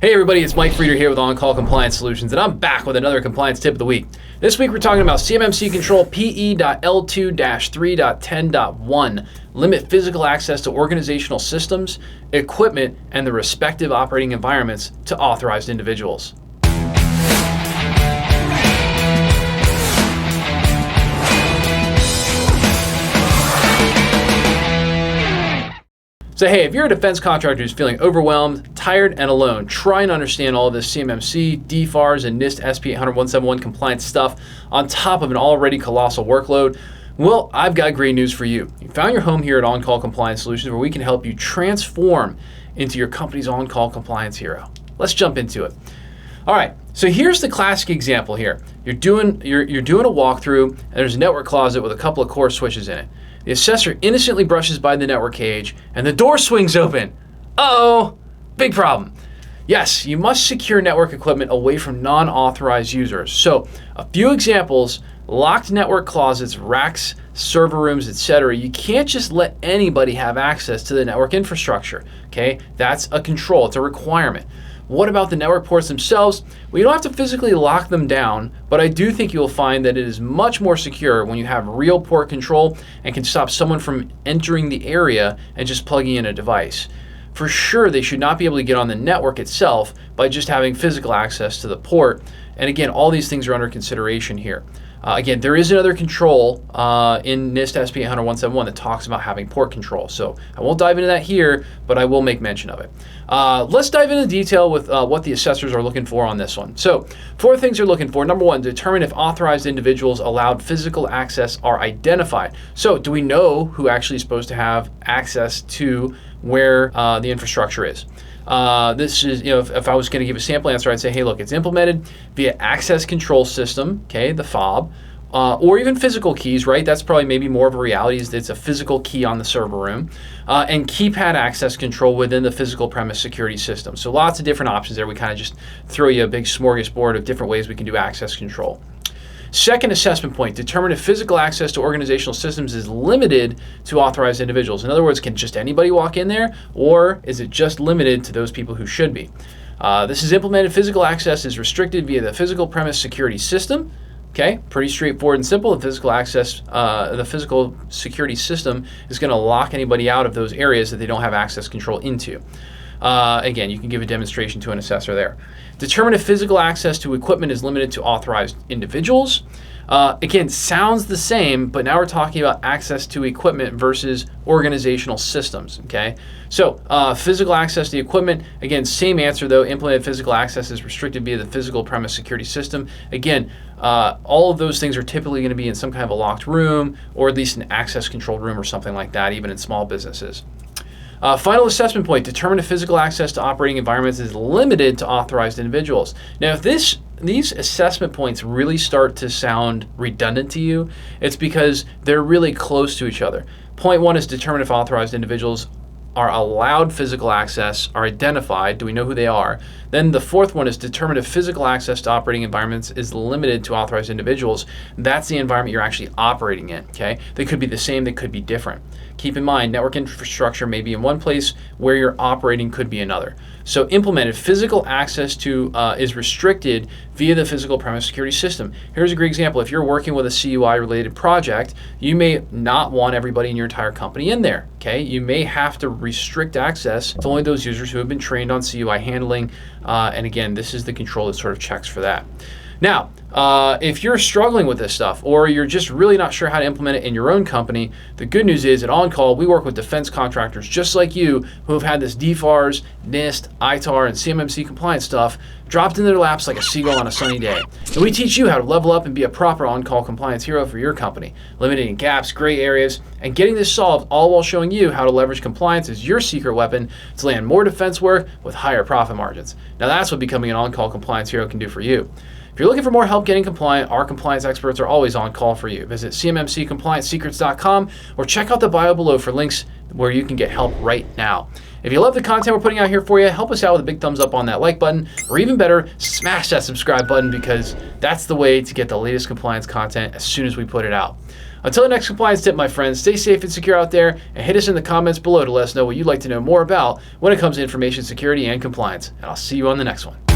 Hey everybody, it's Mike Frieder here with On-Call Compliance Solutions, and I'm back with another compliance tip of the week. This week we're talking about CMMC Control PE L2-3.10.1, limit physical access to organizational systems, equipment, and the respective operating environments to authorized individuals. So hey, if you're a defense contractor who's feeling overwhelmed, tired, and alone, trying to understand all of this CMMC, DFARS, and NIST SP 800-171 compliance stuff on top of an already colossal workload, well, I've got great news for you. You found your home here at On-Call Compliance Solutions, where we can help you transform into your company's on-call compliance hero. Let's jump into it. All right, so here's the classic example here. You're doing a walkthrough, and there's a network closet with a couple of core switches in it. The assessor innocently brushes by the network cage, and the door swings open. Uh-oh, big problem. Yes, you must secure network equipment away from non-authorized users. So, a few examples: locked network closets, racks, server rooms, etc. You can't just let anybody have access to the network infrastructure, okay? That's a control, it's a requirement. What about the network ports themselves? Well, you don't have to physically lock them down, but I do think you'll find that it is much more secure when you have real port control and can stop someone from entering the area and just plugging in a device. For sure, they should not be able to get on the network itself by just having physical access to the port. And again, all these things are under consideration here. Again, there is another control in NIST SP 800-171 that talks about having port control. So I won't dive into that here, but I will make mention of it. Let's dive into detail with what the assessors are looking for on this one. So 4 things they're looking for. Number 1, determine if authorized individuals allowed physical access are identified. So do we know who actually is supposed to have access to where the infrastructure is? This is, if I was going to give a sample answer, I'd say, hey, look, it's implemented via access control system, okay, the fob, or even physical keys, right? That's probably maybe more of a reality, is that it's a physical key on the server room, and keypad access control within the physical premise security system. So lots of different options there. We kind of just throw you a big smorgasbord of different ways we can do access control. Second assessment point, determine if physical access to organizational systems is limited to authorized individuals. In other words, can just anybody walk in there, or is it just limited to those people who should be? This is implemented. Physical access is restricted via the physical premise security system. Okay, pretty straightforward and simple. The physical access, the physical security system is going to lock anybody out of those areas that they don't have access control into. Again, you can give a demonstration to an assessor there. Determine if physical access to equipment is limited to authorized individuals. Again, sounds the same, but now we're talking about access to equipment versus organizational systems, okay? So physical access to the equipment, again, same answer though. Implemented physical access is restricted via the physical premise security system. Again, all of those things are typically going to be in some kind of a locked room, or at least an access controlled room or something like that, even in small businesses. Final assessment point, determine if physical access to operating environments is limited to authorized individuals. Now, if these assessment points really start to sound redundant to you, it's because they're really close to each other. Point 1 is determine if authorized individuals are allowed physical access, are identified, do we know who they are? Then the 4th one is determine if physical access to operating environments is limited to authorized individuals. That's the environment you're actually operating in, okay? They could be the same, they could be different. Keep in mind, network infrastructure may be in one place where you're operating could be another. So implemented physical access to is restricted via the physical premise security system. Here's a great example. If you're working with a CUI related project, you may not want everybody in your entire company in there, okay? You may have to restrict access to only those users who have been trained on CUI handling. And again, this is the control that sort of checks for that. Now, if you're struggling with this stuff, or you're just really not sure how to implement it in your own company, the good news is at On-Call, we work with defense contractors just like you who have had this DFARS, NIST, ITAR, and CMMC compliance stuff dropped in their laps like a seagull on a sunny day. And we teach you how to level up and be a proper on-call compliance hero for your company, eliminating gaps, gray areas, and getting this solved, all while showing you how to leverage compliance as your secret weapon to land more defense work with higher profit margins. Now that's what becoming an on-call compliance hero can do for you. If you're looking for more help getting compliant, our compliance experts are always on call for you. Visit cmmccompliancesecrets.com or check out the bio below for links where you can get help right now. If you love the content we're putting out here for you, help us out with a big thumbs up on that like button, or even better, smash that subscribe button, because that's the way to get the latest compliance content as soon as we put it out. Until the next compliance tip, my friends, stay safe and secure out there, and hit us in the comments below to let us know what you'd like to know more about when it comes to information security and compliance. And I'll see you on the next one.